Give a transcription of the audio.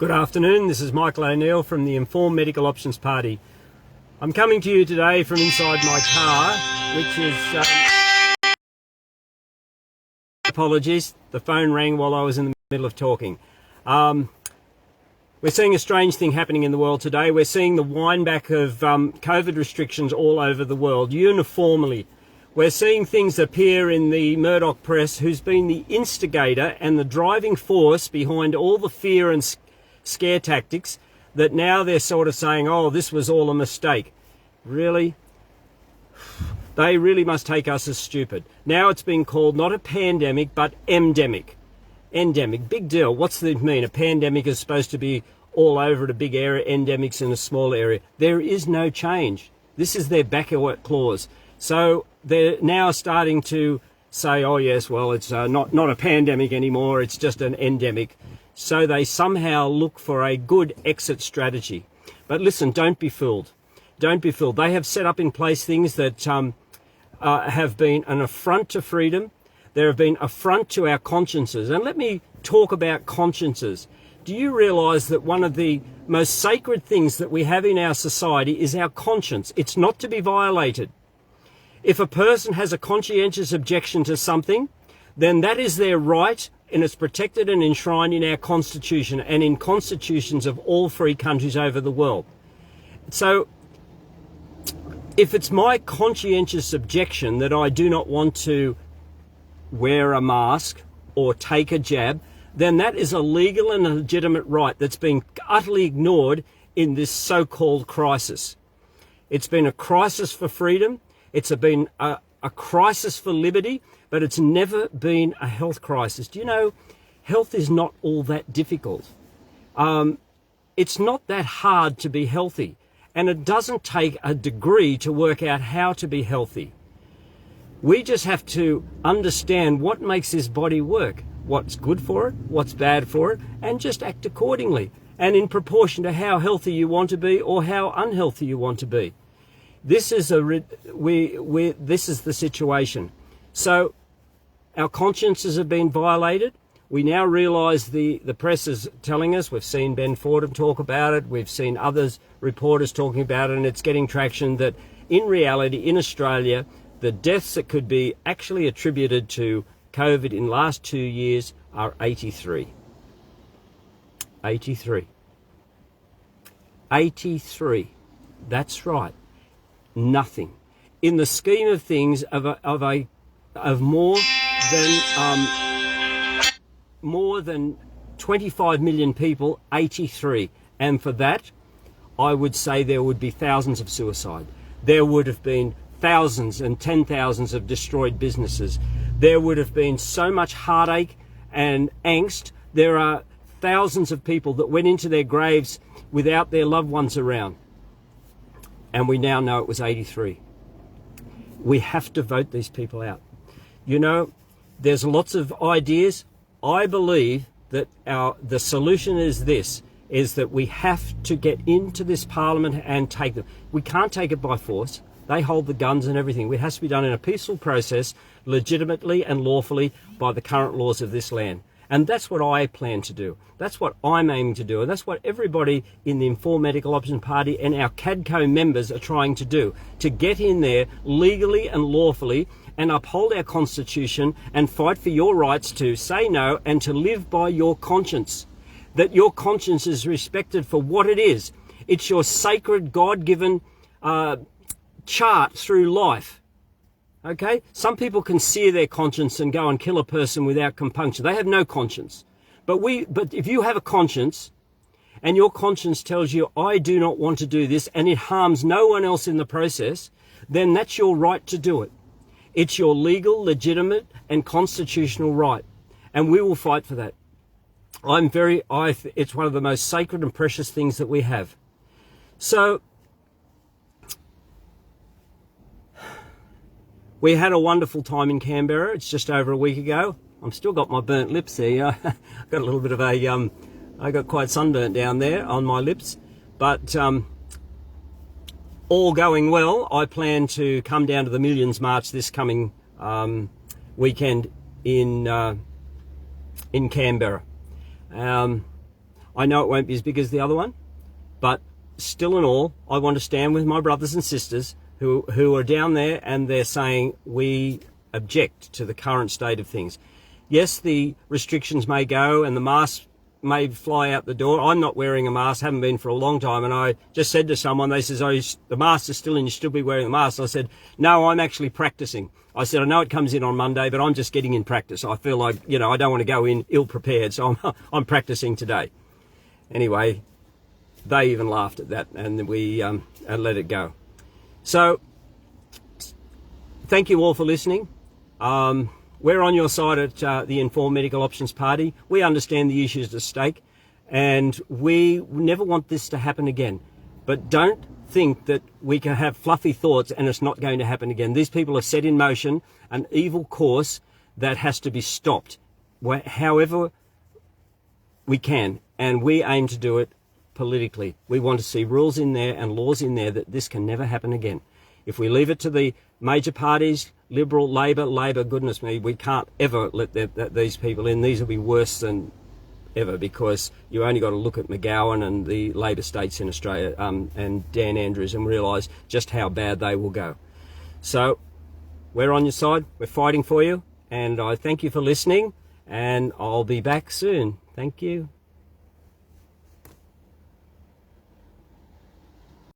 Good afternoon, this is Michael O'Neill from the Informed Medical Options Party. I'm coming to you today from inside my car, which is... apologies, the phone rang while I was in the middle of talking. We're seeing a strange thing happening in the world today. We're seeing the wind back of COVID restrictions all over the world, uniformly. We're seeing things appear in the Murdoch press, who's been the instigator and the driving force behind all the fear and scare tactics, that now they're sort of saying, oh, this was all a mistake. Really? They really must take us as stupid. Now it's being called not a pandemic, but endemic. Endemic, big deal. What's it mean? A pandemic is supposed to be all over a big area, endemics in a small area. There is no change. This is their backward clause. So they're now starting to say, oh yes, well, it's not a pandemic anymore, it's just an endemic. So they somehow look for a good exit strategy. But listen, don't be fooled. Don't be fooled. They have set up in place things that have been an affront to freedom. There have been affront to our consciences. And let me talk about consciences. Do you realise that one of the most sacred things that we have in our society is our conscience? It's not to be violated. If a person has a conscientious objection to something, then that is their right, and it's protected and enshrined in our constitution and in constitutions of all free countries over the world. So if it's my conscientious objection that I do not want to wear a mask or take a jab, then that is a legal and a legitimate right that's been utterly ignored in this so-called crisis. It's been a crisis for freedom. It's been a crisis for liberty, but it's never been a health crisis. Do you know, health is not all that difficult. It's not that hard to be healthy, and it doesn't take a degree to work out how to be healthy. We just have to understand what makes this body work, what's good for it, what's bad for it, and just act accordingly, and in proportion to how healthy you want to be or how unhealthy you want to be. This is this is the situation. So our consciences have been violated. We now realise the press is telling us. We've seen Ben Fordham talk about it. We've seen others, reporters talking about it, and it's getting traction that in reality, in Australia, the deaths that could be actually attributed to COVID in the last 2 years are 83. 83. 83. That's right. Nothing. In the scheme of things, of more than 25 million people, 83. And for that, I would say there would be thousands of suicide. There would have been thousands and 10,000s of destroyed businesses. There would have been so much heartache and angst. There are thousands of people that went into their graves without their loved ones around. And we now know it was 83. We have to vote these people out. You know, there's lots of ideas. I believe that the solution is this, is that we have to get into this parliament and take them. We can't take it by force. They hold the guns and everything. It has to be done in a peaceful process, legitimately and lawfully by the current laws of this land. And that's what I plan to do. That's what I'm aiming to do. And that's what everybody in the Informed Medical Options Party and our CADCO members are trying to do, to get in there legally and lawfully and uphold our constitution and fight for your rights to say no and to live by your conscience. That your conscience is respected for what it is. It's your sacred God-given chart through life. Okay? Some people can sear their conscience and go and kill a person without compunction. They have no conscience. But if you have a conscience and your conscience tells you, I do not want to do this, and it harms no one else in the process, then that's your right to do it. It's your legal, legitimate and constitutional right. And we will fight for that. It's one of the most sacred and precious things that we have. So we had a wonderful time in Canberra. It's just over a week ago. I've still got my burnt lips there. I got a little bit of I got quite sunburnt down there on my lips. But all going well, I plan to come down to the Millions March this coming weekend in Canberra. I know it won't be as big as the other one, but still in all, I want to stand with my brothers and sisters who are down there, and they're saying we object to the current state of things. Yes, the restrictions may go and the masks may fly out the door. I'm not wearing a mask, haven't been for a long time, and I just said to someone, they says, oh, the masks are still in, you should still be wearing the mask. I said, no, I'm actually practicing. I said, I know it comes in on Monday, but I'm just getting in practice. I feel like, I don't want to go in ill-prepared, so I'm practicing today. Anyway, they even laughed at that, and we let it go. So, thank you all for listening. We're on your side at the Informed Medical Options Party. We understand the issues at stake, and we never want this to happen again. But don't think that we can have fluffy thoughts and it's not going to happen again. These people have set in motion an evil course that has to be stopped, however we can, and we aim to do it politically. We want to see rules in there and laws in there that this can never happen again. If we leave it to the major parties, Liberal, Labor, goodness me, we can't ever let these people in. These will be worse than ever, because you only got to look at McGowan and the Labor states in Australia and Dan Andrews and realise just how bad they will go. So we're on your side, we're fighting for you, and I thank you for listening, and I'll be back soon. Thank you.